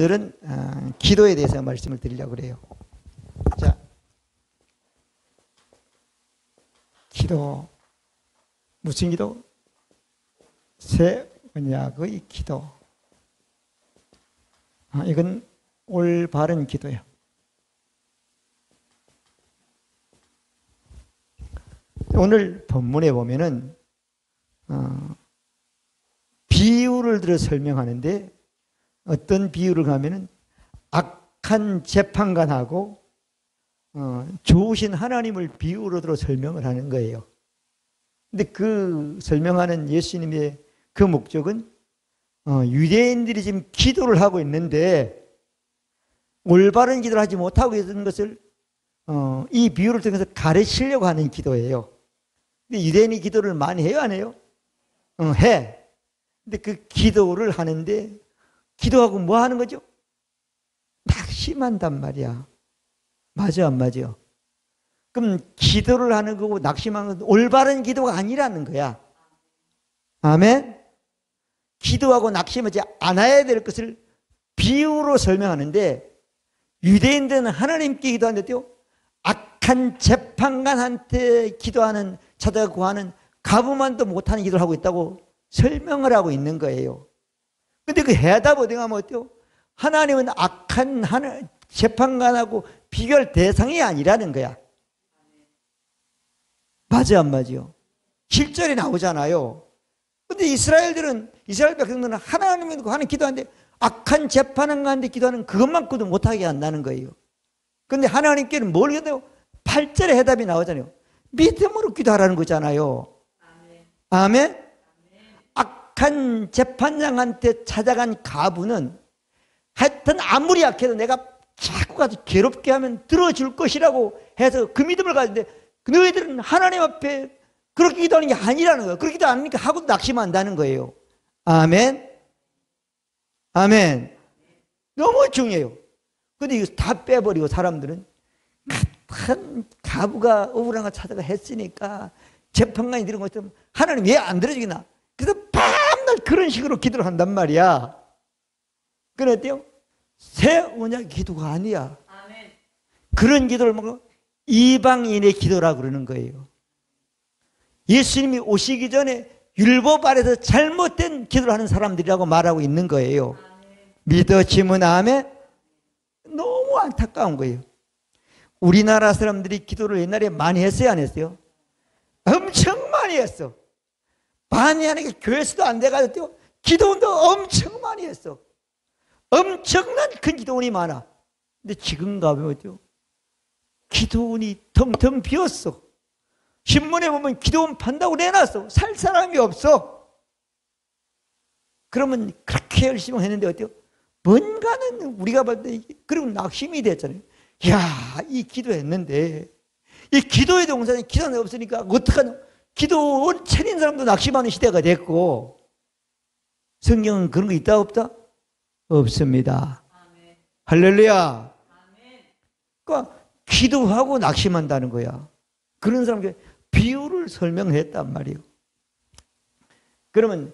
오늘은 기도에 대해서 말씀을 드리려고 그래요. 자, 기도. 무슨 기도? 새 언약의 기도. 이건 올바른 기도예요. 오늘 본문에 보면은 비유를 들어 설명하는데, 어떤 비유를 하면은 악한 재판관하고 좋으신 하나님을 비유로 들어 설명을 하는 거예요. 근데 그 설명하는 예수님의 그 목적은 유대인들이 지금 기도를 하고 있는데 올바른 기도를 하지 못하고 있는 것을 이 비유를 통해서 가르치려고 하는 기도예요. 근데 유대인이 기도를 많이 해요, 안 해요? 해. 근데 그 기도를 하는데 기도하고 뭐 하는 거죠? 낙심한단 말이야. 맞아, 안 맞아? 그럼 기도를 하는 거고 낙심하는 건 올바른 기도가 아니라는 거야. 아멘? 기도하고 낙심하지 않아야 될 것을 비유로 설명하는데, 유대인들은 하나님께 기도하는데요, 악한 재판관한테 기도하는, 찾아가 구하는 가부만도 못하는 기도를 하고 있다고 설명을 하고 있는 거예요. 근데 그 해답 어디 가면 어때요? 하나님은 악한 재판관하고 비교할 대상이 아니라는 거야. 맞아, 안 맞아요? 실절이 나오잖아요. 근데 이스라엘 백성들은 하나님을 하는 기도하는데 악한 재판관한테 기도하는 그것만큼도 못하게 한다는 거예요. 근데 하나님께는 뭘 기도해요? 8절에 해답이 나오잖아요. 믿음으로 기도하라는 거잖아요. 아멘? 악한 재판장한테 찾아간 가부는 하여튼 아무리 약해도 내가 자꾸 가서 괴롭게 하면 들어줄 것이라고 해서 그 믿음을 가지는데, 너희들은 하나님 앞에 그렇게 기도하는 게 아니라는 거예요. 그렇게 기도 안 하니까 하고도 낙심한다는 거예요. 아멘? 아멘? 너무 중요해요. 근데 이거 다 빼버리고 사람들은 한 가부가 억울한 거 찾아가 했으니까 재판관이 이런 거 있으면 하나님 왜 안 들어주겠나? 그래서 밤낮 그런 식으로 기도를 한단 말이야. 그건 어때요? 새 언약 기도가 아니야. 아멘. 그런 기도를 먹고 이방인의 기도라고 그러는 거예요. 예수님이 오시기 전에 율법 아래서 잘못된 기도를 하는 사람들이라고 말하고 있는 거예요. 아멘. 믿어지면 아멘? 너무 안타까운 거예요. 우리나라 사람들이 기도를 옛날에 많이 했어요, 안 했어요? 엄청 많이 했어. 많이 하니까 교회에서도 안 돼가지고 기도원도 엄청 많이 했어. 엄청난 큰 기도원이 많아. 근데 지금 가면 어때요? 기도원이 텅텅 비었어. 신문에 보면 기도원 판다고 내놨어. 살 사람이 없어. 그러면 그렇게 열심히 했는데 어때요? 뭔가는 우리가 봤을 때 그리고 낙심이 됐잖아요. 야, 이 기도했는데 이 기도의 동산에 기도는 없으니까 어떡하냐. 기도원 차린 사람도 낙심하는 시대가 됐고, 성경은 그런 거 있다 없다? 없습니다. 아멘. 할렐루야. 아멘. 그러니까 기도하고 낙심한다는 거야. 그런 사람에게 비유를 설명했단 말이에요. 그러면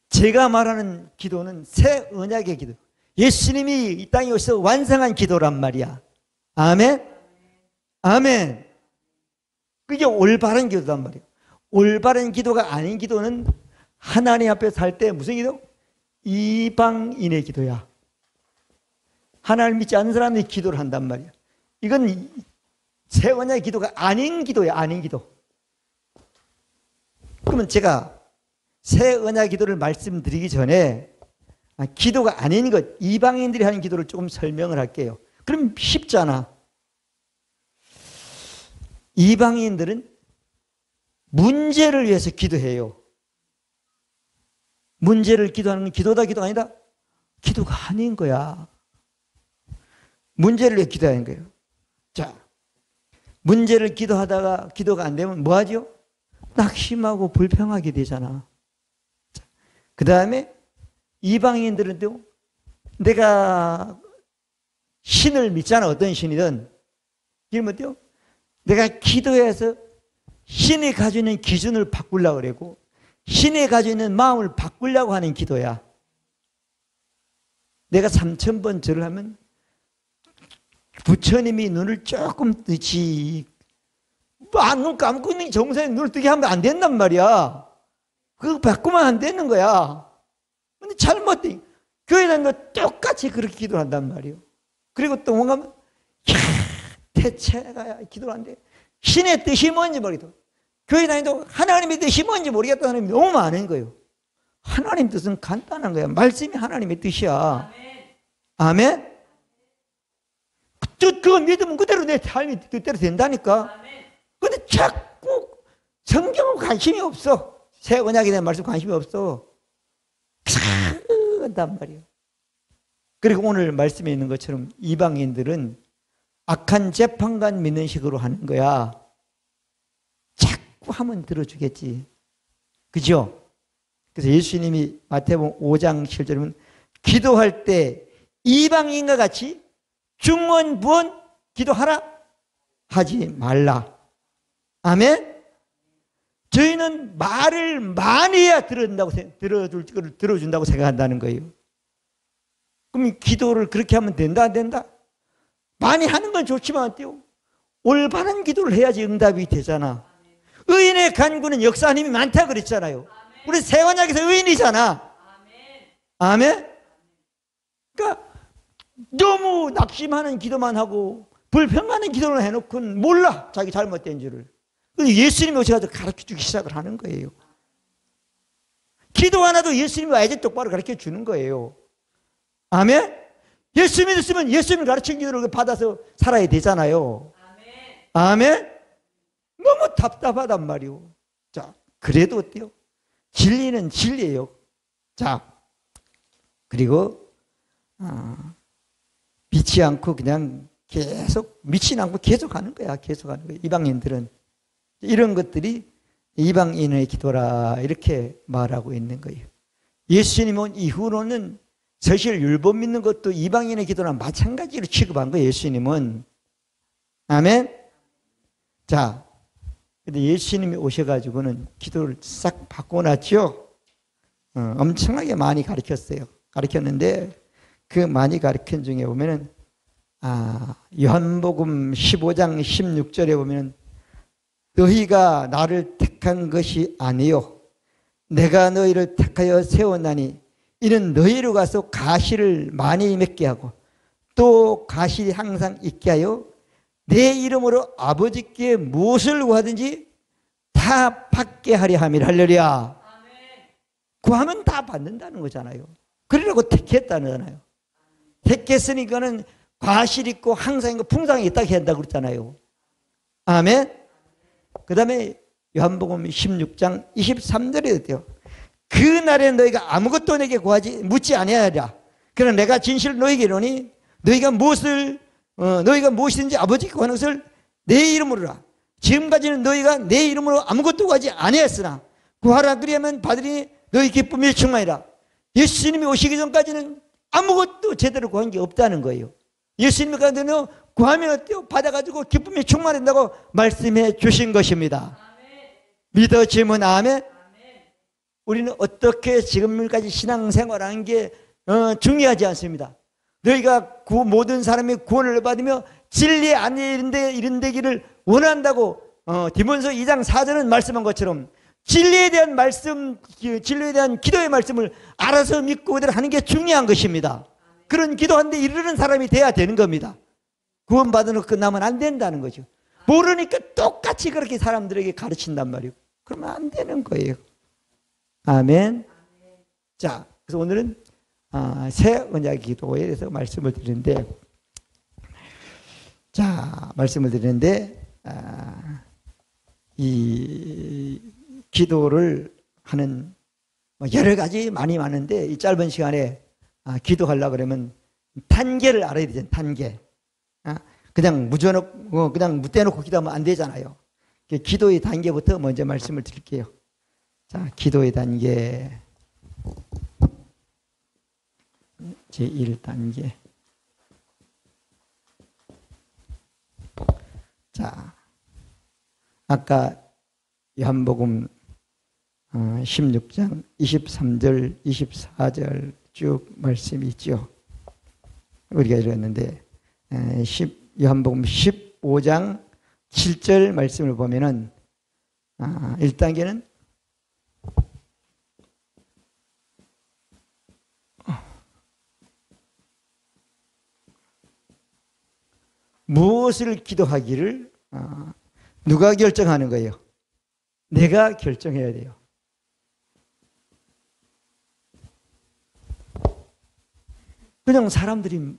제가 말하는 기도는 새 언약의 기도, 예수님이 이 땅에 오셔서 완성한 기도란 말이야. 아멘? 아멘. 그게 올바른 기도란 말이에요. 올바른 기도가 아닌 기도는 하나님 앞에 살 때 무슨 기도? 이방인의 기도야. 하나님 믿지 않는 사람들이 기도를 한단 말이야. 이건 새 언약의 기도가 아닌 기도야, 아닌 기도. 그러면 제가 새 언약 기도를 말씀드리기 전에 기도가 아닌 것, 이방인들이 하는 기도를 조금 설명을 할게요. 그럼 쉽잖아. 이방인들은 문제를 위해서 기도해요. 문제를 기도하는 건 기도다, 기도가 아니다? 기도가 아닌 거야. 문제를 위해 기도하는 거예요. 자, 문제를 기도하다가 기도가 안 되면 뭐 하죠? 낙심하고 불평하게 되잖아. 그 다음에 이방인들은요, 내가 신을 믿잖아. 어떤 신이든. 이러면 어때요? 내가 기도해서 신이 가지고 있는 기준을 바꾸려고 그러고 신이 가지고 있는 마음을 바꾸려고 하는 기도야. 내가 3,000번 절을 하면 부처님이 눈을 조금 뜨지, 눈 감고 있는 정상에 눈을 뜨게 하면 안 된단 말이야. 그거 바꾸면 안 되는 거야. 근데 잘못돼. 교회 다니는 거 똑같이 그렇게 기도를 한단 말이에요. 그리고 또 뭔가, 대체가 기도를 한대. 신의 뜻이 뭔지 모르겠다. 교회 다니도 하나님의 뜻이 뭔지 모르겠다는 사람이 너무 많은 거예요. 하나님 뜻은 간단한 거야. 말씀이 하나님의 뜻이야. 아멘? 그거 믿으면 그대로 내 삶이 뜻대로 된다니까. 근데 자꾸 성경은 관심이 없어. 새 언약에 대한 말씀 관심이 없어. 한단 말이에요. 그리고 오늘 말씀에 있는 것처럼 이방인들은 악한 재판관 믿는 식으로 하는 거야. 자꾸 하면 들어주겠지. 그죠? 그래서 예수님이 마태복음 5장 7절에 보면 기도할 때 이방인과 같이 중언 부언 기도하라 하지 말라. 아멘? 저희는 말을 많이 해야 들어준다고 생각한다는 거예요. 그럼 기도를 그렇게 하면 된다, 안 된다? 많이 하는 건 좋지만 어때요? 올바른 기도를 해야지 응답이 되잖아. 의인의 간구는 역사하는 힘이 많다 그랬잖아요. 우리 새 언약에서 의인이잖아. 아멘? 그러니까 너무 낙심하는 기도만 하고 불평하는 기도를 해놓고는 몰라, 자기 잘못된 줄을. 예수님이 오셔가지고 가르쳐주기 시작을 하는 거예요. 기도 하나도 예수님이 와야지 똑바로 가르쳐주는 거예요. 아멘? 예수 믿으시면 예수님이 가르친 기도를 받아서 살아야 되잖아요. 아멘? 너무 답답하단 말이오. 자, 그래도 어때요? 진리는 진리예요. 자, 그리고 믿지 않고 그냥 계속 믿지 않고 계속 하는 거야. 계속 하는 거야. 이방인들은 이런 것들이 이방인의 기도라 이렇게 말하고 있는 거예요. 예수님 온 이후로는 사실 율법 믿는 것도 이방인의 기도랑 마찬가지로 취급한 거예요. 예수님은. 아멘? 자, 근데 예수님이 오셔가지고는 기도를 싹 바꿔놨죠. 엄청나게 많이 가르쳤어요. 가르쳤는데 그 많이 가르친 중에 보면은 요한복음 15장 16절에 보면은 너희가 나를 택한 것이 아니요 내가 너희를 택하여 세웠나니 이는 너희로 가서 가시를 많이 맺게 하고 또 가시 항상 있게 하여 내 이름으로 아버지께 무엇을 구하든지 다 받게 하려 함이라. 할렐루야. 구하면 다 받는다는 거잖아요. 그러라고 택했다는 거잖아요. 택했으니까는 과실 있고 항상 있고 풍성이 있다고 한다고 그랬잖아요. 아멘. 그 다음에 요한복음 16장 23절에 어때요? 그 날에 너희가 아무것도 내게 구하지 묻지 아니하리라. 그러나 내가 진실로 너희에게 이르노니 너희가 무엇이든지 아버지께 구하는 것을 내 이름으로라. 지금까지는 너희가 내 이름으로 아무것도 구하지 아니했으나 구하라 그리하면 받으리니 너희 기쁨이 충만이라. 예수님이 오시기 전까지는 아무것도 제대로 구한 게 없다는 거예요. 예수님이 가서는 구하면 어때요? 받아가지고 기쁨이 충만한다고 말씀해 주신 것입니다. 믿어지면 아멘. 우리는 어떻게 지금까지 신앙생활하는 게 중요하지 않습니다. 너희가 모든 사람이 구원을 받으며 진리 안에 이른되기를 원한다고 디모데서 2장 4절은 말씀한 것처럼 진리에 대한 말씀, 진리에 대한 기도의 말씀을 알아서 믿고 그대로 하는 게 중요한 것입니다. 그런 기도하는데 이르는 사람이 돼야 되는 겁니다. 구원받아 놓고 끝나면 안 된다는 거죠. 모르니까 똑같이 그렇게 사람들에게 가르친단 말이에요. 그러면 안 되는 거예요. 아멘. 자, 그래서 오늘은 새 언약 기도에 대해서 말씀을 드리는데, 이 기도를 하는 여러 가지 많이 많은데 이 짧은 시간에 기도하려고 그러면 단계를 알아야 되잖아요. 단계. 그냥 그냥 무대놓고 기도하면 안 되잖아요. 기도의 단계부터 먼저 말씀을 드릴게요. 자, 기도의 단계. 제1단계. 자, 아까 요한복음 16장 23절, 24절 쭉 말씀이 있죠. 우리가 읽었는데 요한복음 15장 7절 말씀을 보면은 1단계는 무엇을 기도하기를 누가 결정하는 거예요? 내가 결정해야 돼요. 그냥 사람들이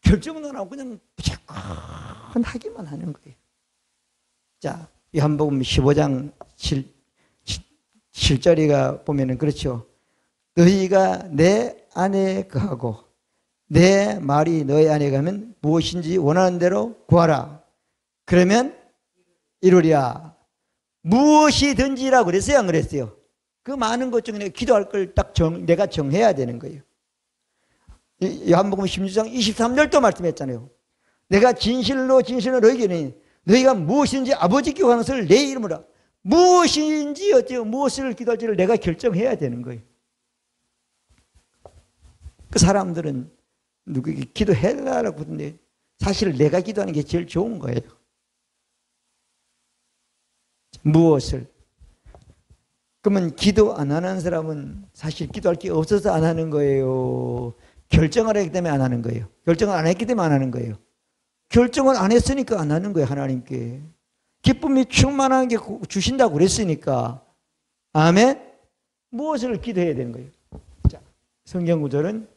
결정은 안 하고 그냥 무조건 하기만 하는 거예요. 자, 요한복음 15장 7절이가 보면은 그렇죠. 너희가 내 안에 거하고 내 말이 너희 안에 가면 무엇인지 원하는 대로 구하라. 그러면 이루리라. 무엇이든지라고 그랬어요? 안 그랬어요? 그 많은 것 중에 내가 기도할 걸 딱 내가 정해야 되는 거예요. 요한복음 16장 23절도 말씀했잖아요. 내가 진실로 너희에게 너희가 무엇인지 아버지께 구하는 것을 내 이름으로 무엇인지 어때요? 무엇을 기도할지를 내가 결정해야 되는 거예요. 그 사람들은 누구에게 기도해라라고 하는데 사실 내가 기도하는 게 제일 좋은 거예요. 무엇을? 그러면 기도 안 하는 사람은 사실 기도할 게 없어서 안 하는 거예요. 결정을 했기 때문에 안 하는 거예요. 결정을 안 했기 때문에 안 하는 거예요. 결정을 안 했으니까 안 하는 거예요. 하나님께. 기쁨이 충만한 게 주신다고 그랬으니까. 아멘? 무엇을 기도해야 되는 거예요? 자, 성경 구절은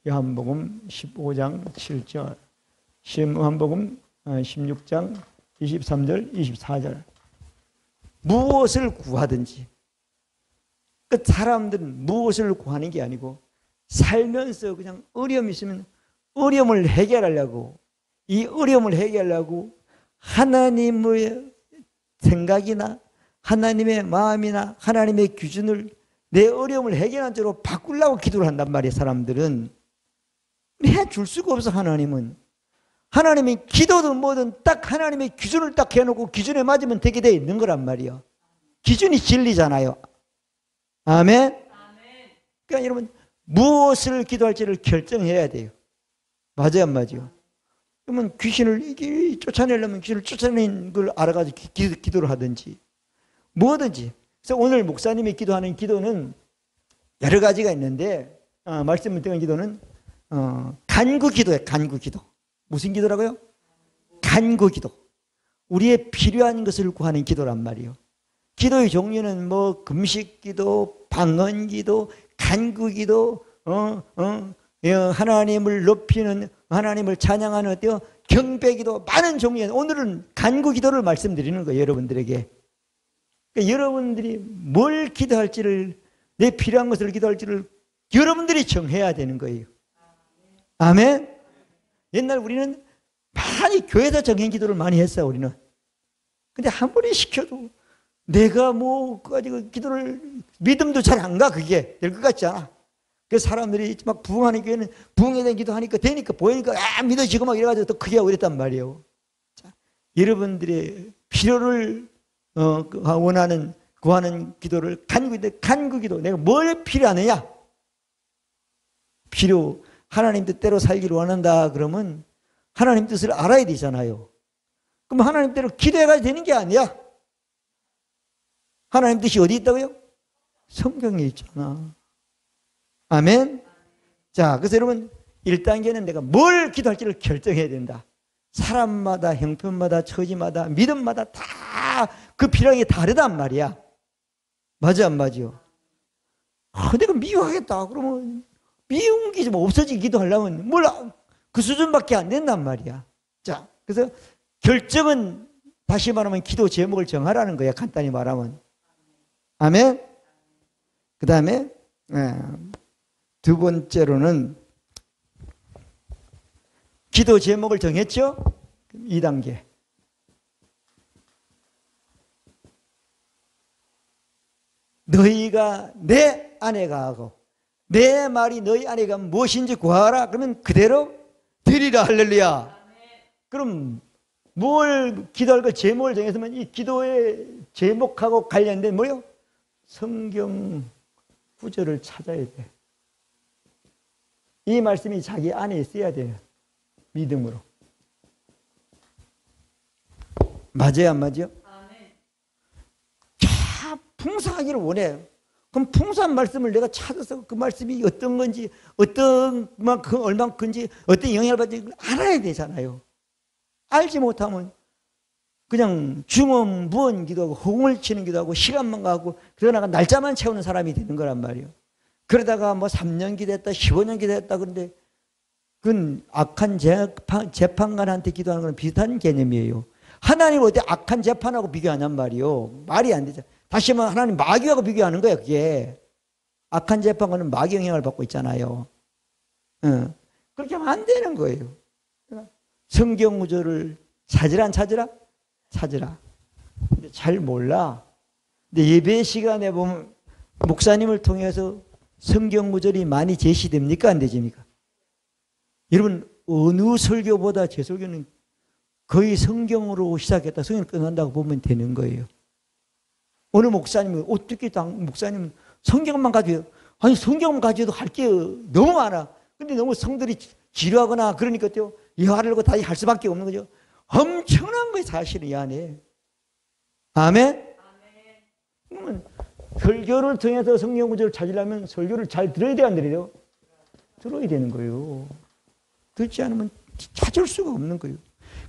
요한복음 15장 7절, 요한복음 16장 23절, 24절. 무엇을 구하든지. 그 사람들은 무엇을 구하는 게 아니고 살면서 그냥 어려움이 있으면 어려움을 해결하려고, 이 어려움을 해결하려고 하나님의 생각이나 하나님의 마음이나 하나님의 기준을 내 어려움을 해결한 쪽으로 바꾸려고 기도를 한단 말이에요. 사람들은 해줄 수가 없어. 하나님은 하나님이 기도든 뭐든 딱 하나님의 기준을 딱 해놓고 기준에 맞으면 되게 돼 있는 거란 말이에요. 기준이 진리잖아요. 아멘? 그러니까 여러분 무엇을 기도할지를 결정해야 돼요. 맞아요, 안 맞아요? 그러면 귀신을 쫓아내려면 귀신을 쫓아내는 걸 알아가지고 기도를 하든지 뭐든지. 그래서 오늘 목사님이 기도하는 기도는 여러 가지가 있는데 말씀을 드린 기도는 간구기도예요. 간구기도. 무슨 기도라고요? 간구기도. 우리의 필요한 것을 구하는 기도란 말이에요. 기도의 종류는 뭐 금식기도, 방언기도, 간구기도, 하나님을 높이는, 하나님을 찬양하는 어때요? 경배기도, 많은 종류의. 오늘은 간구기도를 말씀드리는 거예요. 여러분들에게. 그러니까 여러분들이 뭘 기도할지를, 내 필요한 것을 기도할지를 여러분들이 정해야 되는 거예요. 아멘? 옛날 우리는 많이 교회에서 정한 기도를 많이 했어요. 우리는. 근데 아무리 시켜도 내가 뭐 가지고 기도를 믿음도 잘 안 가. 그게 될 것 같지 않아. 그래서 사람들이 막 부흥하는 교회는 부흥에 대한 기도하니까 되니까 보이니까 믿어지고 막 이래가지고 더 크게 하고 이랬단 말이에요. 자, 여러분들의 필요를 원하는 구하는 기도를 간구기도. 내가 뭘 필요하느냐? 필요. 하나님 뜻대로 살기를 원한다 그러면 하나님 뜻을 알아야 되잖아요. 그럼 하나님 뜻대로 기도해가지고 되는 게 아니야. 하나님 뜻이 어디 있다고요? 성경에 있잖아. 아멘? 자, 그래서 여러분 1단계는 내가 뭘 기도할지를 결정해야 된다. 사람마다, 형편마다, 처지마다, 믿음마다 다 그 필요한 게 다르단 말이야. 맞아, 안 맞아요? 내가 미워하겠다. 그러면 미운 게 좀 없어지게 기도하려면 몰라. 그 수준밖에 안 된단 말이야. 자, 그래서 결정은 다시 말하면 기도 제목을 정하라는 거야. 간단히 말하면. 아멘? 그 다음에 두 번째로는 기도 제목을 정했죠? 2단계. 너희가 내 안에 가고 내 말이 너희 안에 가면 무엇인지 구하라. 그러면 그대로 드리라. 할렐루야. 그럼 뭘 기도할 거 제목을 정했으면 이 기도의 제목하고 관련된 뭐요? 성경 구절을 찾아야 돼. 이 말씀이 자기 안에 있어야 돼요. 믿음으로. 맞아요, 안 맞아요? 자, 풍성하기를 원해요. 그럼 풍성한 말씀을 내가 찾아서 그 말씀이 어떤 건지, 어떤 만큼, 얼만큼인지, 어떤 영향을 받는지 알아야 되잖아요. 알지 못하면 그냥 중언부언 기도하고 허공을 치는 기도하고 시간만 가고 그러다가 날짜만 채우는 사람이 되는 거란 말이에요. 그러다가 뭐 3년 기도했다 15년 기도했다 그런데 그건 악한 재판관한테 기도하는 거랑 비슷한 개념이에요. 하나님 어때 악한 재판하고 비교하냔 말이에요. 말이 안 되죠. 다시 말하면 하나님 마귀하고 비교하는 거예요. 그게 악한 재판관은 마귀 영향을 받고 있잖아요. 그렇게 하면 안 되는 거예요. 성경 구절을 찾으라 안 찾으라? 찾으라. 근데 잘 몰라. 근데 예배 시간에 보면 목사님을 통해서 성경 구절이 많이 제시됩니까? 안 되십니까? 여러분 어느 설교보다 제 설교는 거의 성경으로 시작했다 성경 끝난다고 보면 되는 거예요. 어느 목사님은 어떻게 목사님은 성경만 가지고 아니 성경만 가지고도 할 게 너무 많아. 근데 너무 성들이 지루하거나 그러니까 또 이해하려고 다시 할 수밖에 없는 거죠. 엄청난 거예요 사실은 이 안에. 아멘? 그러면 설교를 통해서 성경 구절을 찾으려면 설교를 잘 들어야 돼요 안 들어야 돼요? 들어야 되는 거예요. 듣지 않으면 찾을 수가 없는 거예요.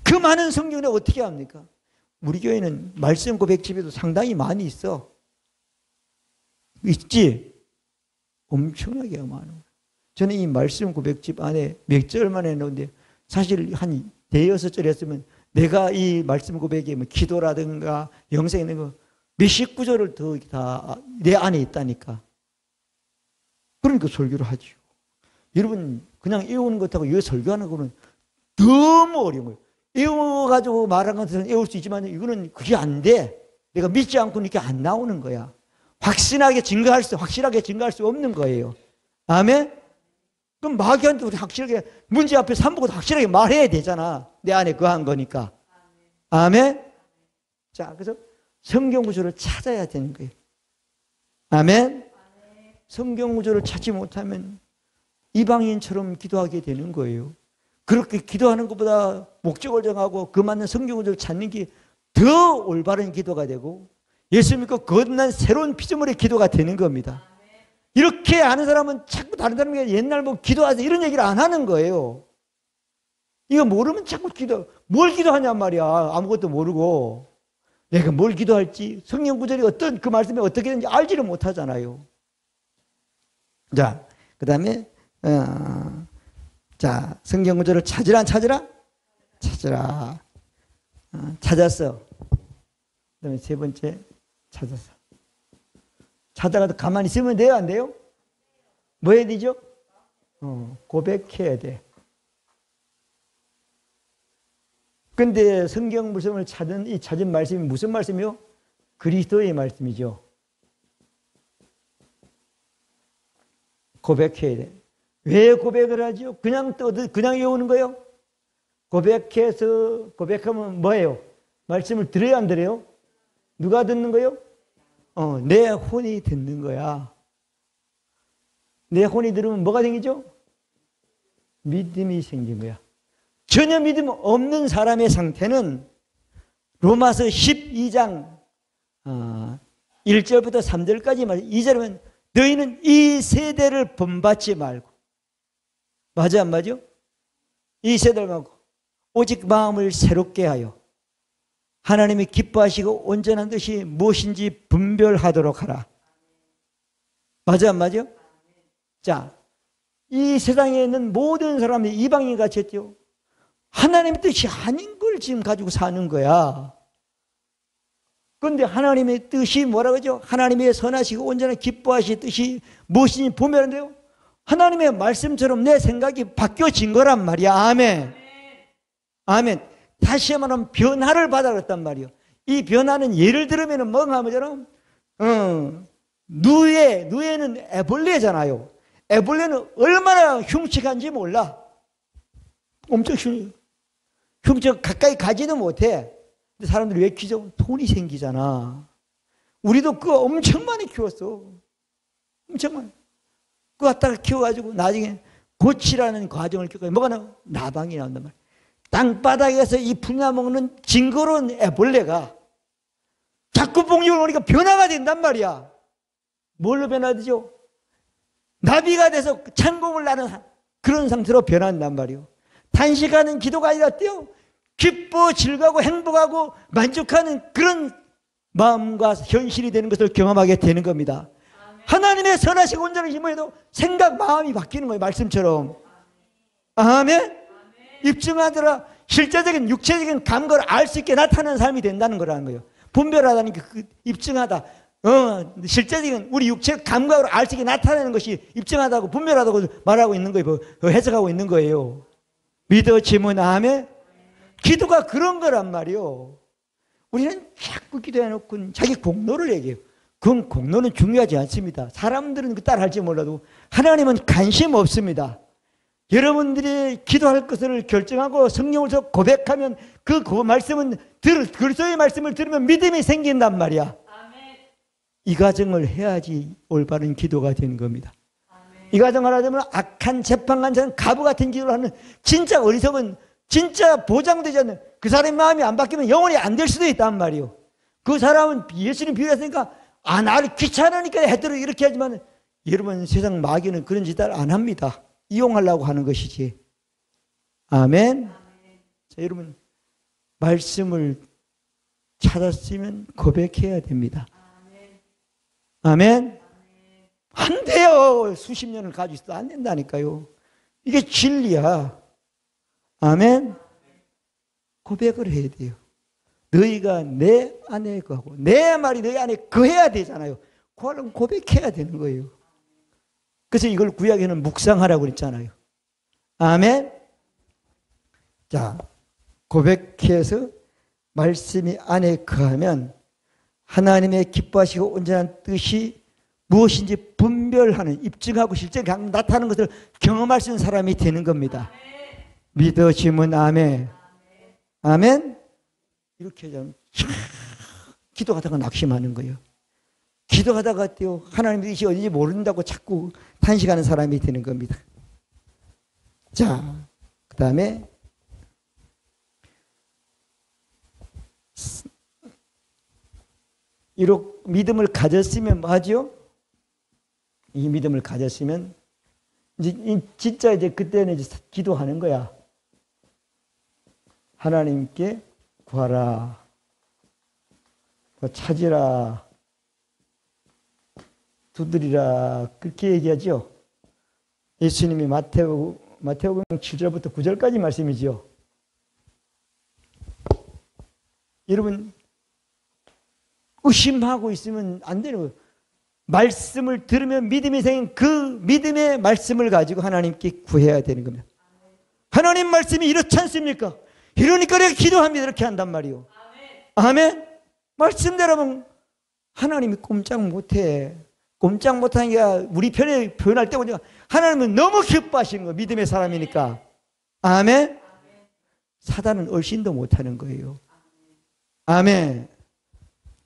그 많은 성경을 어떻게 합니까? 우리 교회는 말씀 고백집에도 상당히 많이 있어. 있지? 엄청나게 많은 거예요. 저는 이 말씀 고백집 안에 몇 절만 해놓는데 사실 한 대여섯 절 했으면 내가 이 말씀 고백에 뭐 기도라든가 영생 있는 거 몇십 구절을 더 다 내 안에 있다니까. 그러니까 설교를 하죠. 여러분 그냥 외우는 것하고 이 설교하는 거는 너무 어려운 거예요. 외워가지고 말한 것은 외울 수 있지만 이거는 그게 안 돼. 내가 믿지 않고는 이렇게 안 나오는 거야. 확실하게 증거할 수 없는 거예요. 아멘? 그럼 마귀한테 우리 확실하게 문제 앞에 삼보고도 확실하게 말해야 되잖아. 내 안에 거한 거니까. 아멘? 자, 그래서 성경 구조를 찾아야 되는 거예요. 아멘? 성경 구조를 찾지 못하면 이방인처럼 기도하게 되는 거예요. 그렇게 기도하는 것보다 목적을 정하고 그 맞는 성경 구조를 찾는 게 더 올바른 기도가 되고 예수 믿고 거듭난 새로운 피조물의 기도가 되는 겁니다. 이렇게 하는 사람은 자꾸 다른 사람에게 옛날 뭐 기도하세요 이런 얘기를 안 하는 거예요. 이거 모르면 자꾸 뭘 기도하냔 말이야. 아무것도 모르고 내가 뭘 기도할지 성경 구절이 어떤 그 말씀이 어떻게 되는지 알지를 못하잖아요. 자, 그 다음에 자 성경 구절을 찾으라 안 찾으라? 찾으라. 찾았어. 그 다음에 세 번째 찾았어. 찾아가도 가만히 있으면 돼요? 안 돼요? 뭐 해야 되죠? 고백해야 돼. 근데 성경 말씀을 찾은 말씀이 무슨 말씀이요? 그리스도의 말씀이죠. 고백해야 돼. 왜 고백을 하죠? 그냥 외우는 거요? 고백하면 뭐예요? 말씀을 들어야 안 들어요? 누가 듣는 거요? 내 혼이 듣는 거야. 내 혼이 들으면 뭐가 생기죠? 믿음이 생긴 거야. 전혀 믿음 없는 사람의 상태는 로마서 12장 1절부터 3절까지 말이야. 2절은 너희는 이 세대를 본받지 말고 맞아 안 맞아? 이 세대를 말고 오직 마음을 새롭게 하여 하나님이 기뻐하시고 온전한 뜻이 무엇인지 분별하도록 하라. 맞아 안 맞아? 자, 이 세상에 있는 모든 사람들이 이방인 같이 했죠. 하나님의 뜻이 아닌 걸 지금 가지고 사는 거야. 그런데 하나님의 뜻이 뭐라고 하죠? 하나님의 선하시고 온전한 기뻐하시는 뜻이 무엇인지 보면은데요. 하나님의 말씀처럼 내 생각이 바뀌어진 거란 말이야. 아멘. 아멘. 다시 말하면 변화를 받아갔단 말이에요. 이 변화는 예를 들면 뭔가 하면 누에는 애벌레잖아요. 애벌레는 얼마나 흉측한지 몰라. 엄청 흉측 가까이 가지도 못해. 근데 사람들이 왜 키죠? 돈이 생기잖아. 우리도 그거 엄청 많이 키웠어. 엄청 많이. 그거 갖다가 키워가지고 나중에 고치라는 과정을 겪어요. 뭐가 나와? 나방이 나온단 말이에요. 땅바닥에서 이 풀나 먹는 징그러운 애벌레가 자꾸 복육을 오니까 변화가 된단 말이야. 뭘로 변화되죠? 나비가 돼서 창공을 나는 그런 상태로 변한단 말이에요. 단식하는 기도가 아니라 어때요? 기뻐 즐거워하고 행복하고 만족하는 그런 마음과 현실이 되는 것을 경험하게 되는 겁니다. 하나님의 선하시고 온전한 힘으로 생각, 마음이 바뀌는 거예요. 말씀처럼. 아멘. 입증하더라. 실제적인 육체적인 감각을 알 수 있게 나타나는 삶이 된다는 거라는 거예요. 분별하다니까 그 입증하다. 실제적인 우리 육체 감각으로 알 수 있게 나타내는 것이 입증하다고 분별하다고 말하고 있는 거예요. 해석하고 있는 거예요. 믿어지면 아멘. 기도가 그런 거란 말이요. 우리는 자꾸 기도해놓고 자기 공로를 얘기해요. 그건 공로는 중요하지 않습니다. 사람들은 그 따라 할지 몰라도 하나님은 관심 없습니다. 여러분들이 기도할 것을 결정하고 성령을 고백하면 그 말씀은 그리스도의 말씀을 들으면 믿음이 생긴단 말이야. 아멘. 이 과정을 해야지 올바른 기도가 되는 겁니다. 아멘. 이 과정을 하려면 악한 재판관처럼 가부 같은 기도를 하는 진짜 어리석은 진짜 보장되지 않는 그 사람의 마음이 안 바뀌면 영원히 안 될 수도 있단 말이에요. 그 사람은 예수님 비유했으니까 나를 귀찮으니까 했더라 이렇게 하지만 여러분 세상 마귀는 그런 짓을 안 합니다. 이용하려고 하는 것이지. 아멘. 자, 여러분 말씀을 찾았으면 고백해야 됩니다. 아멘. 안 돼요. 수십 년을 가지고 있어도 안 된다니까요. 이게 진리야. 아멘. 고백을 해야 돼요. 너희가 내 안에 거하고 내 말이 너희 안에 거해야 되잖아요. 그거는 고백해야 되는 거예요. 그래서 이걸 구약에는 묵상하라고 그랬잖아요. 아멘. 자, 고백해서 말씀이 안에 거하면 하나님의 기뻐하시고 온전한 뜻이 무엇인지 분별하는, 입증하고 실제 나타나는 것을 경험할 수 있는 사람이 되는 겁니다. 믿어지면 아멘. 아멘. 이렇게 하면 기도하다가 낙심하는 거예요. 기도하다가 하나님의 뜻이 어딘지 모른다고 자꾸 탄식하는 사람이 되는 겁니다. 자, 그 다음에 이렇게 믿음을 가졌으면 뭐하죠? 이 믿음을 가졌으면 진짜 그때는 기도하는 거야. 하나님께 구하라, 찾으라, 두드리라 그렇게 얘기하죠. 예수님이 마태복음 7절부터 9절까지 말씀이죠. 여러분 의심하고 있으면 안 되는 거예요. 말씀을 들으면 믿음이 생긴 그 믿음의 말씀을 가지고 하나님께 구해야 되는 겁니다. 하나님 말씀이 이렇지 않습니까? 이러니까 내가 기도합니다. 이렇게 한단 말이요. 아멘. 말씀대로면 하나님이 꼼짝 못해. 꼼짝 못하는 게 우리 편에 표현할 때 보니까 하나님은 너무 기뻐하시는 거예요. 믿음의 사람이니까. 아멘. 사단은 얼씬도 못하는 거예요. 아멘.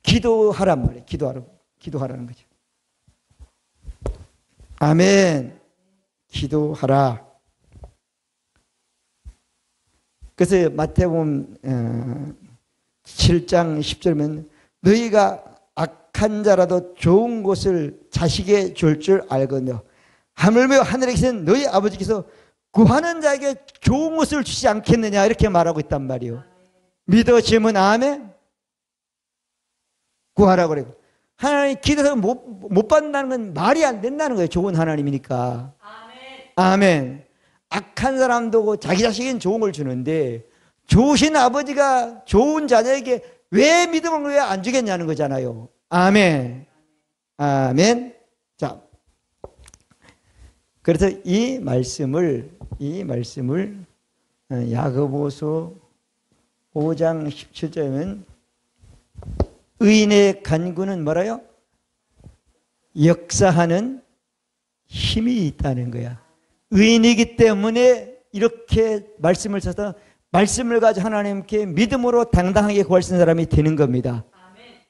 기도하란 말이에요. 기도하라는 거죠. 아멘. 기도하라. 그래서 마태복음 7장 10절이면 너희가 악한 자라도 좋은 것을 자식에게 줄 줄 알거든요. 하물며 하늘에 계신 너희 아버지께서 구하는 자에게 좋은 것을 주시지 않겠느냐 이렇게 말하고 있단 말이에요. 믿어지면 아멘. 구하라고 그래요. 하나님 기도해서 못 받는다는 건 말이 안 된다는 거예요. 좋은 하나님이니까. 아멘. 아멘. 악한 사람도 자기 자식에겐 좋은 걸 주는데 좋으신 아버지가 좋은 자녀에게 왜 믿음을 왜 안 주겠냐는 거잖아요. 아멘. 아멘. 자, 그래서 이 말씀을 야고보서 5장 17절에는 의인의 간구는 뭐라요? 역사하는 힘이 있다는 거야. 의인이기 때문에 이렇게 말씀을 써서 말씀을 가지고 하나님께 믿음으로 당당하게 구할 수 있는 사람이 되는 겁니다.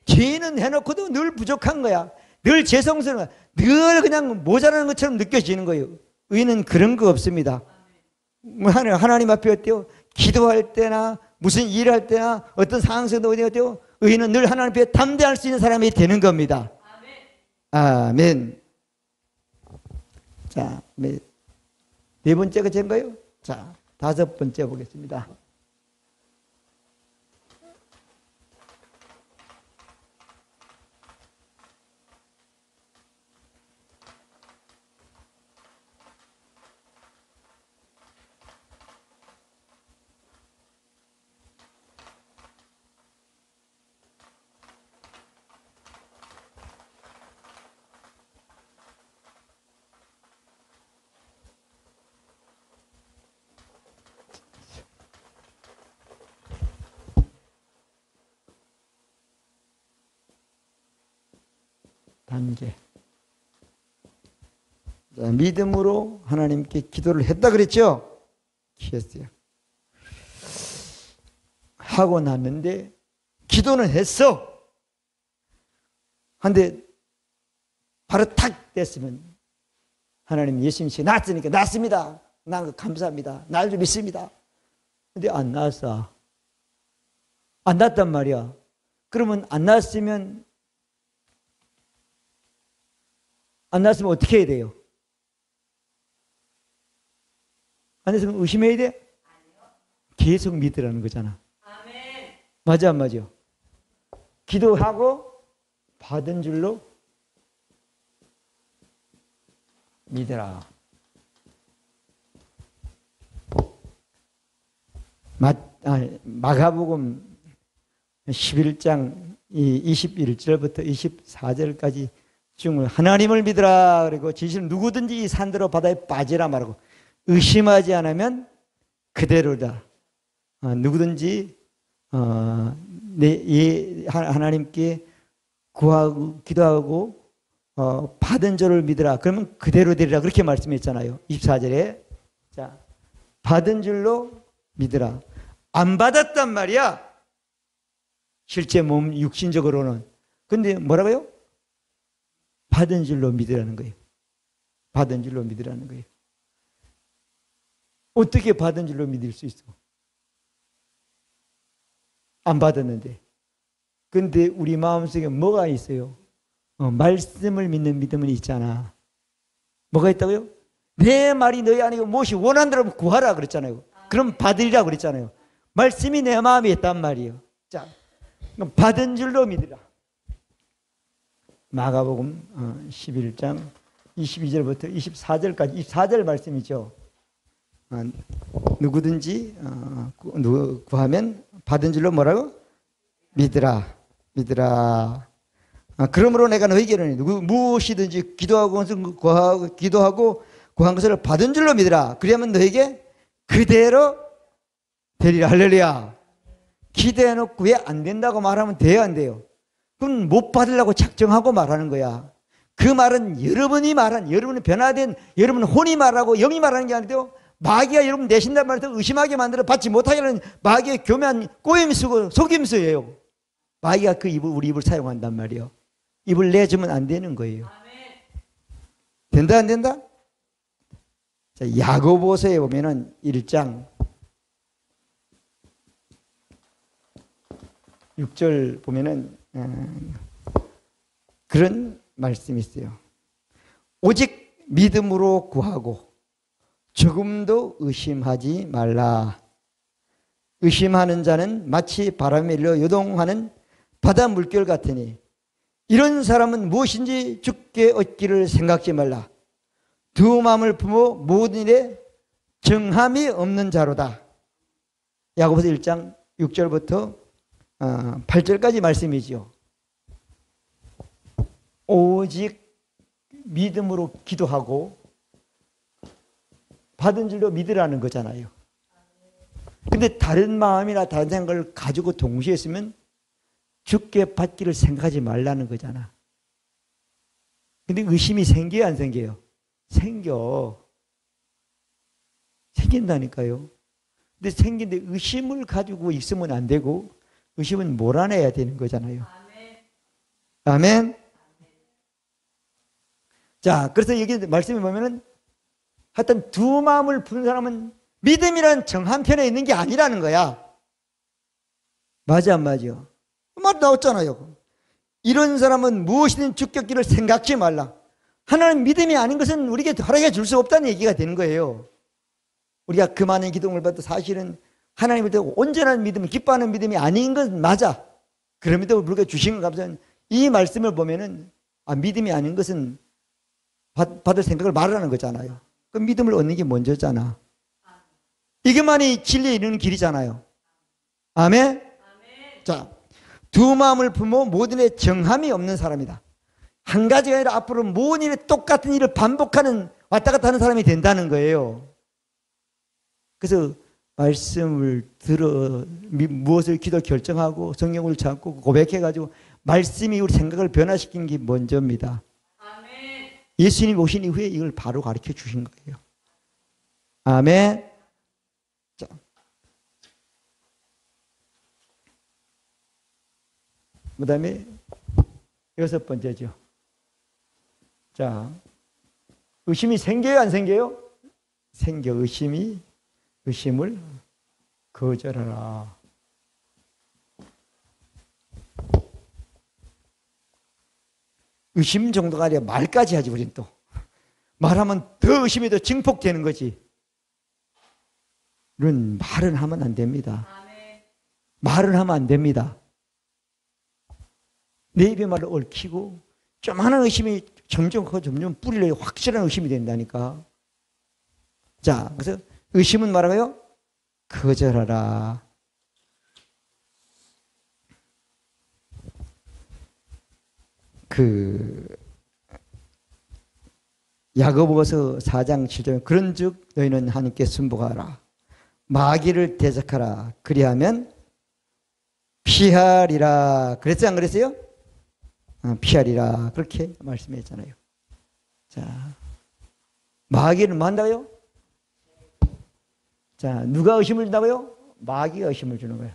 죄인은 해놓고도 늘 부족한 거야. 늘 죄송스러운 거야. 늘 그냥 모자라는 것처럼 느껴지는 거예요. 의인은 그런 거 없습니다. 하나님 앞에 어때요? 기도할 때나 무슨 일을 할 때나 어떤 상황 속에도 어때요? 의인은 늘 하나님 앞에 담대할 수 있는 사람이 되는 겁니다. 아멘. 자, 네 번째가 된가요? 자, 다섯 번째 보겠습니다. 단계. 자, 믿음으로 하나님께 기도를 했다 그랬죠? 했어요. 하고 났는데 기도는 했어. 근데 바로 탁 됐으면 하나님 예수님이 났으니까 났습니다. 난 감사합니다. 날 좀 믿습니다. 근데 안 났어. 안 났단 말이야. 그러면 안 났으면 어떻게 해야 돼요? 안 났으면 의심해야 돼? 계속 믿으라는 거잖아. 맞아 안 맞아? 기도하고 받은 줄로 믿으라. 마가복음 11장 21절부터 24절까지 하나님을 믿으라. 그리고 진실 누구든지 이 산대로 바다에 빠지라 말하고 의심하지 않으면 그대로다. 누구든지 하나님께 구하고 기도하고 받은 줄을 믿으라. 그러면 그대로 되리라. 그렇게 말씀했잖아요. 24절에. 자, 받은 줄로 믿으라. 안 받았단 말이야. 실제 몸 육신적으로는. 근데 뭐라고요? 받은 줄로 믿으라는 거예요. 받은 줄로 믿으라는 거예요. 어떻게 받은 줄로 믿을 수 있어? 안 받았는데. 근데 우리 마음속에 뭐가 있어요? 말씀을 믿는 믿음은 있잖아. 뭐가 있다고요? 내 말이 너희 안에 무엇이 원하는 대로 구하라 그랬잖아요. 그럼 받으리라 그랬잖아요. 말씀이 내 마음에 있단 말이에요. 자, 받은 줄로 믿으라. 마가복음 11장 22절부터 24절까지 24절 말씀이죠. 누구든지 구하면 받은 줄로 뭐라고? 믿으라. 믿으라. 그러므로 내가 너희에게는 무엇이든지 기도하고 구한 것을 받은 줄로 믿으라. 그러면 너희에게 그대로 되리라. 할렐루야. 기대해놓고 왜 안 된다고 말하면 돼요, 안 돼요? 그럼 못 받으려고 작정하고 말하는 거야. 그 말은 여러분이 변화된 여러분 혼이 말하고 영이 말하는 게 아니고 마귀가 여러분 내신단 말해서 의심하게 만들어 받지 못하게 하는 마귀의 교묘한 꼬임수고 속임수예요. 마귀가 우리 입을 사용한단 말이에요. 입을 내주면 안 되는 거예요. 된다 안 된다? 자, 야고보서에 보면은 1장 6절 보면은 그런 말씀이 있어요. 오직 믿음으로 구하고 조금도 의심하지 말라. 의심하는 자는 마치 바람에 일러 요동하는 바다 물결 같으니 이런 사람은 무엇인지 주께 얻기를 생각지 말라. 두 마음을 품어 모든 일에 정함이 없는 자로다. 야고보서 1장 6절부터 8절까지 말씀이지요. 오직 믿음으로 기도하고 받은 줄로 믿으라는 거잖아요. 근데 다른 마음이나 다른 생각을 가지고 동시에 있으면 주께 받기를 생각하지 말라는 거잖아. 근데 의심이 생겨요, 안 생겨요? 생긴다니까요. 근데 생긴데 의심을 가지고 있으면 안 되고 의심은 몰아내야 되는 거잖아요. 아멘. 자, 그래서 여기 말씀에 보면은 하여튼 두 마음을 푼 사람은 믿음이란 정 한편에 있는 게 아니라는 거야. 맞아 안 맞아? 말 나왔잖아요. 이런 사람은 무엇이든 주격기를 생각지 말라. 하나님 믿음이 아닌 것은 우리에게 허락해 줄 수 없다는 얘기가 되는 거예요. 우리가 그 많은 기도를 받도 사실은 하나님을 대고 온전한 믿음, 기뻐하는 믿음이 아닌 건 맞아. 그럼에도 불구하고 주신 값은 이 말씀을 보면은 믿음이 아닌 것은 받을 생각을 말하는 거잖아요. 그 믿음을 얻는 게 먼저잖아. 이것만이 진리에 이르는 길이잖아요. 아멘? 자, 두 마음을 품어 모든 일에 정함이 없는 사람이다. 한 가지가 아니라 앞으로 모든 일에 똑같은 일을 반복하는 왔다 갔다 하는 사람이 된다는 거예요. 그래서 말씀을 들어 무엇을 기도 결정하고 성령을 찾고 고백해가지고 말씀이 우리 생각을 변화시키는 게 먼저입니다. 아멘. 예수님 오신 이후에 이걸 바로 가르쳐 주신 거예요. 아멘. 자. 그 다음에 6번째죠. 자, 의심이 생겨요, 안 생겨요? 생겨. 의심을 거절하라. 의심 정도가 아니라 말까지 하지, 우린 또. 말하면 더 의심이 더 증폭되는 거지. 이런 말은 하면 안 됩니다. 말은 하면 안 됩니다. 내 입의 말을 얽히고 조그마한 의심이 점점 뿌리를 확실한 의심이 된다니까. 자, 그래서 의심은 말하고요, 거절하라. 야고보서 4장 7절 그런즉 너희는 하나님께 순복하라. 마귀를 대적하라. 그리하면 피하리라. 그랬어요, 안 그랬어요? 피하리라. 그렇게 말씀했잖아요. 자, 마귀는 뭐 한다고요? 자, 누가 의심을 준다고요? 마귀가 의심을 주는 거예요.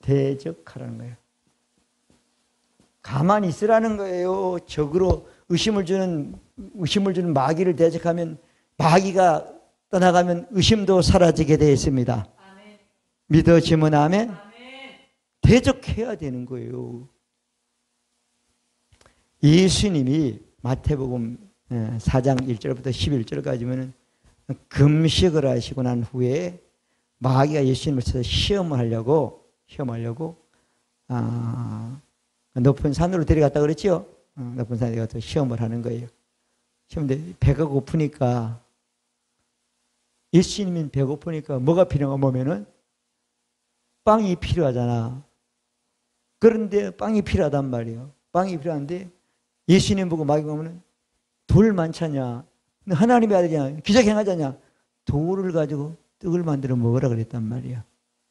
대적하라는 거예요. 가만히 있으라는 거예요. 적으로 의심을 주는 마귀를 대적하면 마귀가 떠나가면 의심도 사라지게 되어 있습니다. 아멘. 믿어지면 아멘? 아멘. 대적해야 되는 거예요. 예수님이 마태복음 4장 1절부터 11절까지는 금식을 하시고 난 후에 마귀가 예수님을 쳐서 시험하려고 높은 산으로 데려갔다 그랬죠. 높은 산에 가서 시험을 하는 거예요. 시험인데 배가 고프니까 예수님은 배고프니까 뭐가 필요한가 보면은 빵이 필요하잖아. 그런데 빵이 필요하단 말이에요. 빵이 필요한데 예수님 보고 마귀가 오면은 돌 많잖냐. 하나님의 아들이냐. 기적 행하자냐. 돌을 가지고 떡을 만들어 먹으라 그랬단 말이야.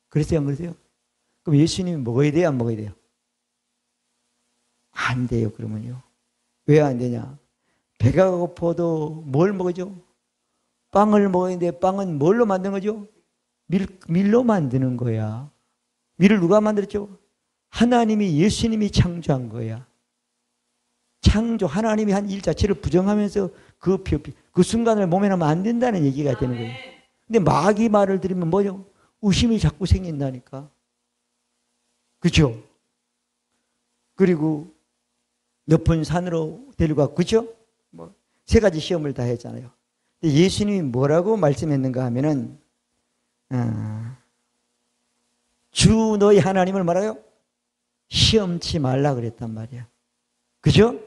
그랬어요, 안 그랬어요? 그럼 예수님이 먹어야 돼요, 안 먹어야 돼요? 안 돼요, 그러면요. 왜 안 되냐? 배가 고파도 뭘 먹어죠? 빵을 먹어야 되는데 빵은 뭘로 만드는 거죠? 밀로 만드는 거야. 밀을 누가 만들었죠? 하나님이, 예수님이 창조한 거야. 하나님이 한 일 자체를 부정하면서 그 순간을 모면하면 안 된다는 얘기가 되는 거예요. 근데 마귀 말을 들으면 뭐죠? 의심이 자꾸 생긴다니까. 그렇죠? 그리고 높은 산으로 데려가고, 그렇죠? 세 가지 시험을 다 했잖아요. 근데 예수님이 뭐라고 말씀했는가 하면은 주 너희 하나님을 말하요? 시험치 말라 그랬단 말이야. 그죠?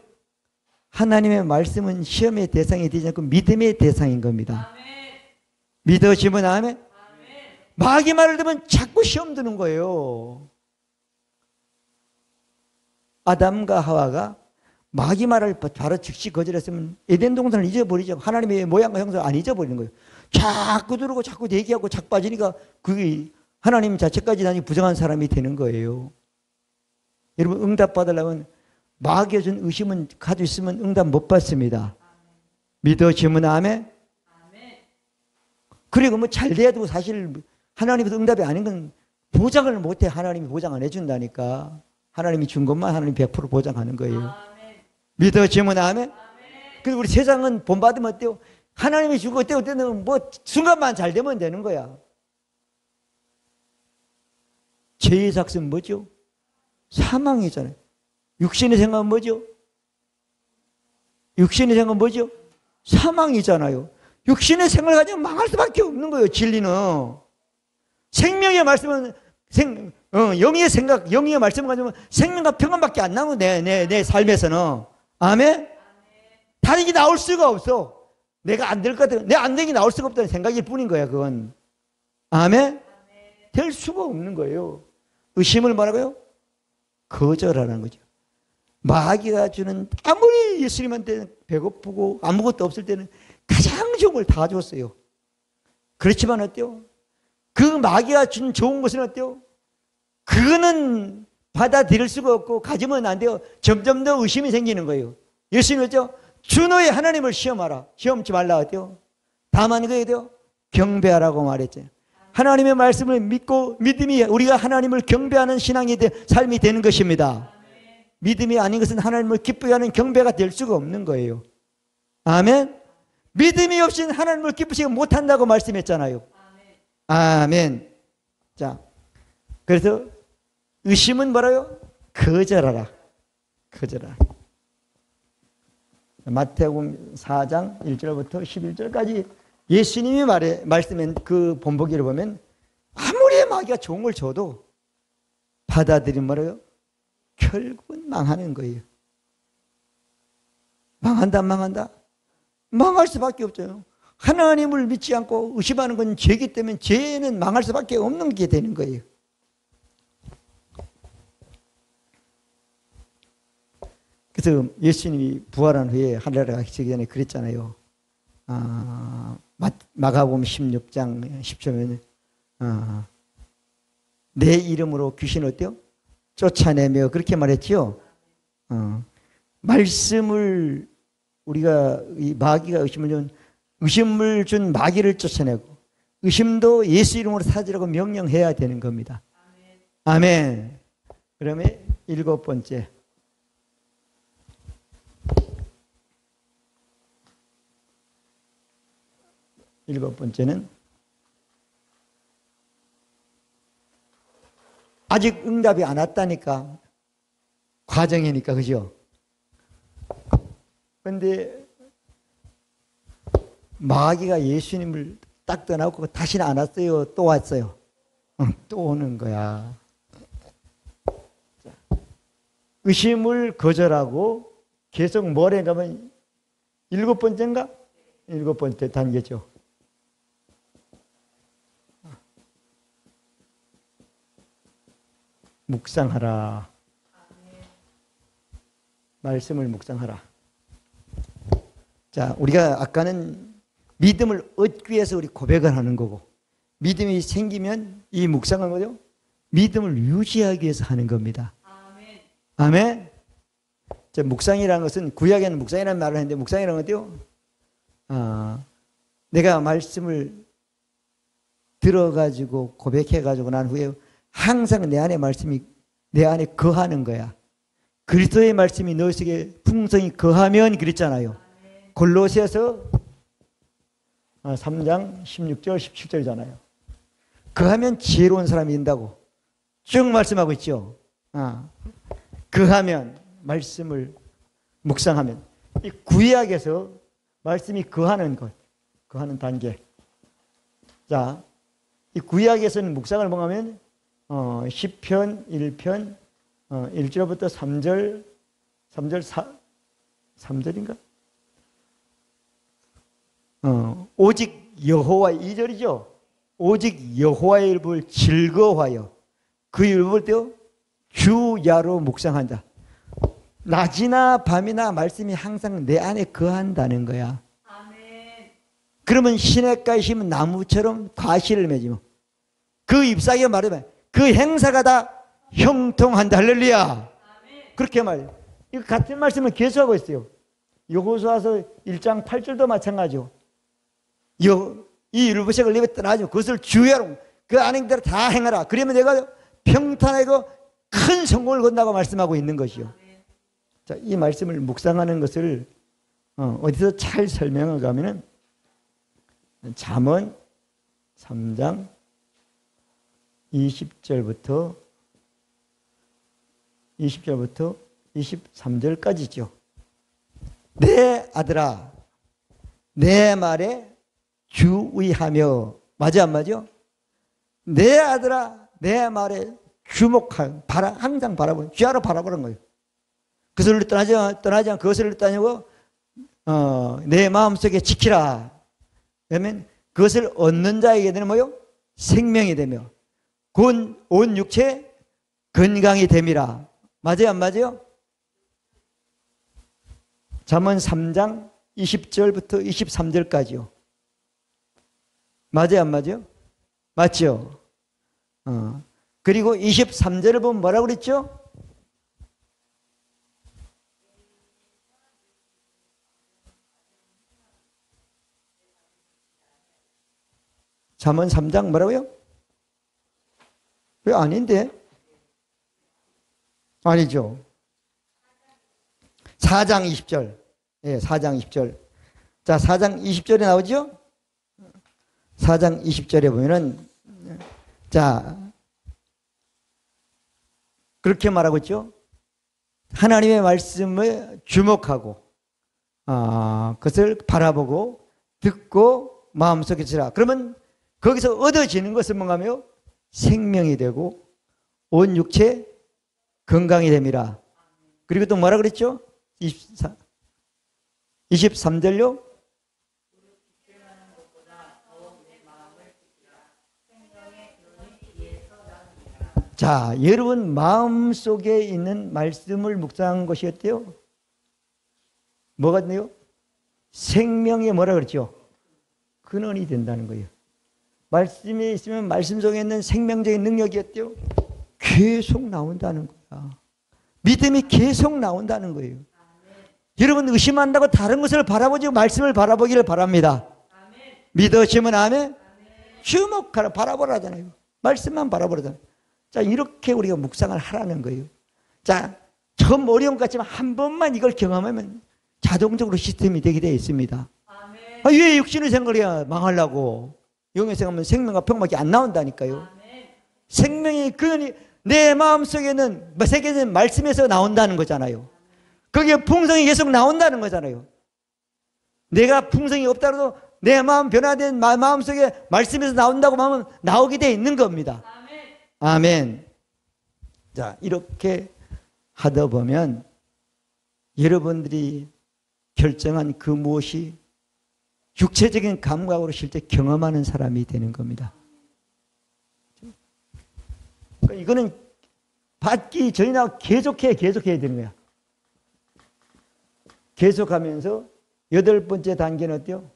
하나님의 말씀은 시험의 대상이 되지 않고 믿음의 대상인 겁니다. 아멘. 믿어지면 아멘? 아멘. 마귀 말을 들으면 자꾸 시험 드는 거예요. 아담과 하와가 마귀 말을 바로 즉시 거절했으면 에덴 동산을 잊어버리죠. 하나님의 모양과 형상을 안 잊어버리는 거예요. 자꾸 들고 자꾸 얘기하고 자꾸 빠지니까 그게 하나님 자체까지 나중에 부정한 사람이 되는 거예요. 여러분 응답 받으려면 마귀가 준 의심은 가지고 있으면 응답 못 받습니다. 믿어지면 아멘? 그리고 뭐 잘 돼야 되고 사실 하나님께서 응답이 아닌 건 보장을 못해. 하나님이 보장 안 해준다니까. 하나님이 준 것만 하나님이 100% 보장하는 거예요. 믿어지면 아멘? 그리고 우리 세상은 본받으면 어때요? 하나님이 주고 어때는 뭐 순간만 잘 되면 되는 거야. 죄의 삭은 뭐죠? 사망이잖아요. 육신의 생각은 뭐죠? 육신의 생각은 뭐죠? 사망이잖아요. 육신의 생각을 가지고 망할 수밖에 없는 거예요. 진리는. 생명의 말씀은 영의 생각, 영의 말씀을 가지고 생명과 평안밖에 안 나오고 내 삶에서는. 아멘? 다른 게 나올 수가 없어. 내가 안 될 것 같아. 내 안 되기 나올 수가 없다는 생각일 뿐인 거야, 그건. 아멘? 될 수가 없는 거예요. 의심을 뭐라고요? 거절하라는 거죠. 마귀가 주는, 아무리 예수님한테 배고프고 아무것도 없을 때는 가장 좋은 걸 다 줬어요. 그렇지만 어때요? 그 마귀가 준 좋은 것은 어때요? 그거는 받아들일 수가 없고 가지면 안 돼요. 점점 더 의심이 생기는 거예요. 예수님이 했죠? 주 너의 하나님을 시험하라. 시험치 말라 어때요? 다만 그게 돼요? 경배하라고 말했죠. 하나님의 말씀을 믿고 믿음이 우리가 하나님을 경배하는 신앙이 삶이 되는 것입니다. 믿음이 아닌 것은 하나님을 기쁘게 하는 경배가 될 수가 없는 거예요. 아멘. 믿음이 없이는 하나님을 기쁘시게 못한다고 말씀했잖아요. 아멘. 자, 그래서 의심은 뭐라요? 거절하라. 거절하라. 마태복음 4장 1절부터 11절까지 예수님이 말씀한 그 본보기를 보면 아무리 마귀가 좋은 걸 줘도 받아들이면 뭐라요? 결국은 망하는 거예요. 망한다. 망할 수밖에 없죠. 하나님을 믿지 않고 의심하는 건 죄이기 때문에 죄는 망할 수밖에 없는 게 되는 거예요. 그래서 예수님이 부활한 후에 하늘나라 가시기 전에 그랬잖아요. 마가복음 16장 10절에 내 이름으로 귀신 어때요? 쫓아내며 그렇게 말했지요. 말씀을 우리가 이 마귀가 의심을 준 마귀를 쫓아내고 의심도 예수 이름으로 사지라고 명령해야 되는 겁니다. 아멘. 그러면 7번째. 일곱 번째는 아직 응답이 안 왔다니까. 과정이니까, 그죠? 그런데 마귀가 예수님을 딱 떠나고 다시는 안 왔어요? 또 왔어요? 또 오는 거야. 의심을 거절하고 계속 뭐래 가면 7번째인가? 7번째 단계죠. 묵상하라. 말씀을 묵상하라. 자, 우리가 아까는 믿음을 얻기 위해서 우리 고백을 하는 거고, 믿음이 생기면 이 묵상은 뭐죠? 믿음을 유지하기 위해서 하는 겁니다. 아멘. 자, 묵상이라는 것은 구약에는 묵상이라는 말을 했는데 묵상이라는 건 어때요? 내가 말씀을 들어가지고 고백해가지고 난 후에 항상 내 안에 말씀이 내 안에 거하는 거야. 그리스도의 말씀이 너 속에 풍성히 거하면 그랬잖아요. 골로새서 3장 16절 17절이잖아요. 거하면 지혜로운 사람이 된다고 쭉 말씀하고 있죠. 거하면 말씀을 묵상하면 이 구약에서 말씀이 거하는 것, 거하는 단계. 자, 이 구약에서는 묵상을 뭐하면 시편 1편 1절부터 3절인가? 오직 여호와 2절이죠. 오직 여호와의 율법을 즐거워하여 그 율법을 떼어 주야로 묵상한다. 낮이나 밤이나 말씀이 항상 내 안에 거한다는 거야. 아멘. 그러면 시냇가에 심은 나무처럼 과실을 맺으며 그 잎사귀가 말하면 그 행사가 다 형통한다. 할렐루야. 아멘. 그렇게 말해요. 이거 같은 말씀을 계속하고 있어요. 여호수아서 1장 8절도 마찬가지고 이 율법책을 입에 떠나지 그것을 주야로 그 안에 대로 다 행하라. 그러면 내가 평탄하고 큰 성공을 건다고 말씀하고 있는 것이요. 자, 이 말씀을 묵상하는 것을 어디서 잘 설명하고 하면은 잠언 3장 20절부터 23절까지죠. 내 아들아, 내 말에 주의하며. 맞아, 안 맞아? 내 아들아, 내 말에 주목하여, 항상 바라보는, 귀하로 바라보는 거예요. 그 소리를 떠나지 않고 그 소리를 떠나고, 내 마음속에 지키라. 그러면 그것을 얻는 자에게는 뭐요? 생명이 되며, 온 육체 건강이 됨이라. 맞아요, 안 맞아요? 잠언 3장 20절부터 23절까지요. 맞아요, 안 맞아요? 맞죠? 그리고 23절을 보면 뭐라고 그랬죠? 잠언 3장 뭐라고요? 왜 아닌데? 아니죠. 4장 20절. 예, 4장 20절. 자, 4장 20절에 나오죠? 4장 20절에 보면은, 자, 그렇게 말하고 있죠? 하나님의 말씀을 주목하고, 그것을 바라보고, 듣고, 마음속에 지라. 그러면 거기서 얻어지는 것은 뭔가요? 생명이 되고, 온 육체 건강이 됨이라. 그리고 또 뭐라 그랬죠? 23절요? 자, 여러분 마음속에 있는 말씀을 묵상한 것이 어때요? 뭐가 돼요? 생명의 뭐라 그랬죠? 근원이 된다는 거예요. 말씀이 있으면 말씀 속에 있는 생명적인 능력이 어때요? 계속 나온다는 거야. 믿음이 계속 나온다는 거예요. 여러분 의심한다고 다른 것을 바라보지 말씀을 바라보기를 바랍니다. 믿으시면 아멘. 주목하라, 바라보라잖아요. 말씀만 바라보라잖아요. 자, 이렇게 우리가 묵상을 하라는 거예요. 자, 처음 어려운 것 같지만 한 번만 이걸 경험하면 자동적으로 시스템이 되게 되어 있습니다. 왜 육신의 생각이야 망하려고. 영의 생각하면 생명과 평밖에 안 나온다니까요. 생명의 근원이 내 마음속에는 세계는 말씀에서 나온다는 거잖아요. 거기에 풍성이 계속 나온다는 거잖아요. 내가 풍성이 없다고 내 마음 변화된 마음속에 말씀에서 나온다고 하면 나오게 돼 있는 겁니다. 아멘. 자, 이렇게 하다 보면 여러분들이 결정한 그 무엇이 육체적인 감각으로 실제 경험하는 사람이 되는 겁니다. 이거는 받기 전이나 계속해야 되는 거야. 계속하면서 8번째 단계는 어때요?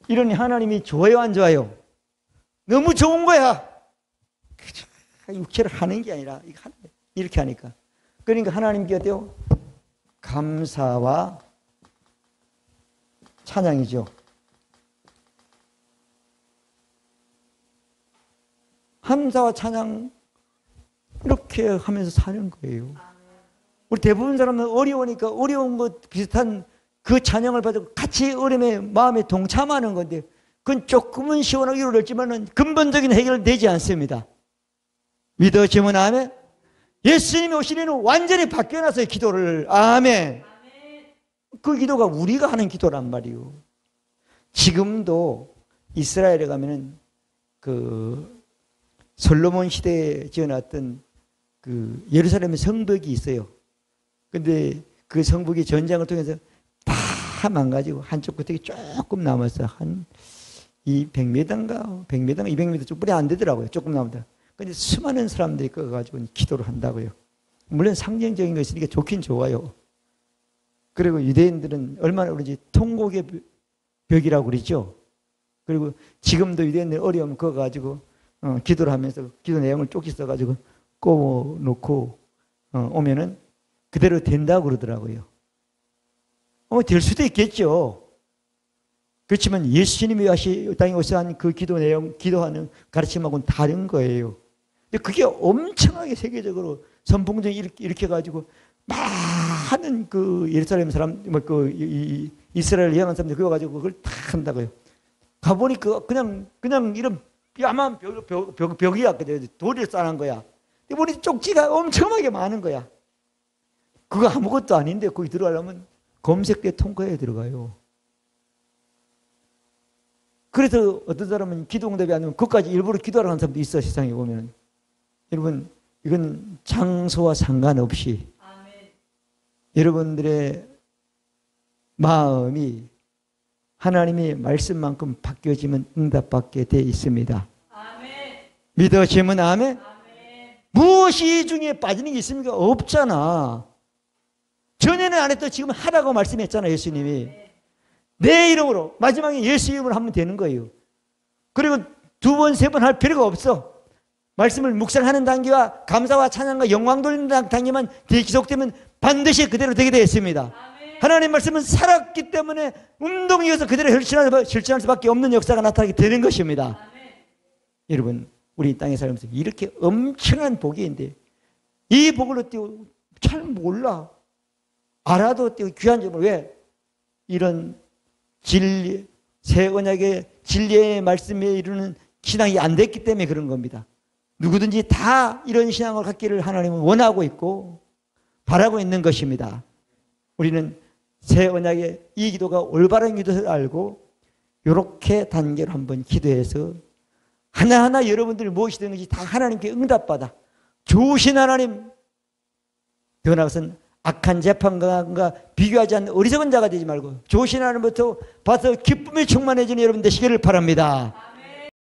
이런 하나님이 좋아요, 안 좋아요? 너무 좋은 거야. 육체를 하는 게 아니라 이렇게 하니까. 그러니까 하나님께 어때요? 감사와 찬양이죠. 감사와 찬양 이렇게 하면서 사는 거예요. 우리 대부분 사람은 어려우니까 어려운 것 비슷한 그 찬양을 받고 같이 어려움에 마음에 동참하는 건데 그건 조금은 시원하게 이루어졌지만 근본적인 해결되지 않습니다. 믿으시면 아멘. 예수님이 오시려는 완전히 바뀌어놨어요. 기도를. 아멘. 그 기도가 우리가 하는 기도란 말이에요. 지금도 이스라엘에 가면은 그 솔로몬 시대에 지어놨던 그 예루살렘의 성벽이 있어요. 근데 그 성벽이 전쟁을 통해서 다 망가지고 한쪽 끝에 조금 남았어요. 한 100m인가 200m 쪽뿐이 안 되더라고요. 조금 남았다. 근데 수많은 사람들이 그거 가지고 기도를 한다고요. 물론 상징적인 것이니까 좋긴 좋아요. 그리고 유대인들은 얼마나 그런지 통곡의 벽이라고 그러죠. 그리고 지금도 유대인들 어려우면 그거 가지고 기도를 하면서 기도 내용을 쪽지 써가지고 꼽아놓고 오면은 그대로 된다고 그러더라고요. 될 수도 있겠죠. 그렇지만 예수님이 땅에 오셔 한 그 기도 내용, 기도하는 가르침하고는 다른 거예요. 근데 그게 엄청나게 세계적으로 선풍적인 이렇게 가지고 막 많은 그 예루살렘 사람, 이스라엘 여행한 사람들 그거 가지고 그걸 다 한다고요. 가보니 그냥 이런 뼈만 벽이야. 돌을 쌓은 거야. 보니 쪽지가 엄청나게 많은 거야. 그거 아무것도 아닌데 거기 들어가려면 검색대 통과해야 들어가요. 그래서 어떤 사람은 기도 응답이 안 되면 그것까지 일부러 기도하러 가는 사람도 있어, 세상에 보면. 여러분, 이건 장소와 상관없이 아멘. 여러분들의 마음이 하나님의 말씀만큼 바뀌어지면 응답받게 돼 있습니다. 아멘. 믿어지면 아멘? 아멘. 무엇이 이 중에 빠지는 게 있습니까? 없잖아. 전에는 안 했던 지금 하라고 말씀했잖아, 예수님이. 아멘. 내 이름으로, 마지막에 예수 이름으로 하면 되는 거예요. 그리고 2번, 3번 할 필요가 없어. 말씀을 묵상하는 단계와 감사와 찬양과 영광 돌리는 단계만 계속되면 반드시 그대로 되게 되어 있습니다. 아멘. 하나님 말씀은 살았기 때문에 운동이어서 그대로 실천할 수밖에 없는 역사가 나타나게 되는 것입니다. 아멘. 여러분, 우리 땅에 살면서 이렇게 엄청난 복이 있는데 이 복을 잘 몰라. 알아도 귀한 점을 왜? 이런 진리, 새 언약의 진리의 말씀에 이르는 신앙이 안 됐기 때문에 그런 겁니다. 누구든지 다 이런 신앙을 갖기를 하나님은 원하고 있고 바라고 있는 것입니다. 우리는 새 언약의 이 기도가 올바른 기도를 알고 이렇게 단계로 한번 기도해서 하나하나 여러분들이 무엇이 되는지 다 하나님께 응답받아 좋으신 하나님, 더 나아가서는 악한 재판관과 비교하지 않는 어리석은 자가 되지 말고 좋으신 하나님부터 봐서 기쁨이 충만해지는 여러분 되시기를 바랍니다.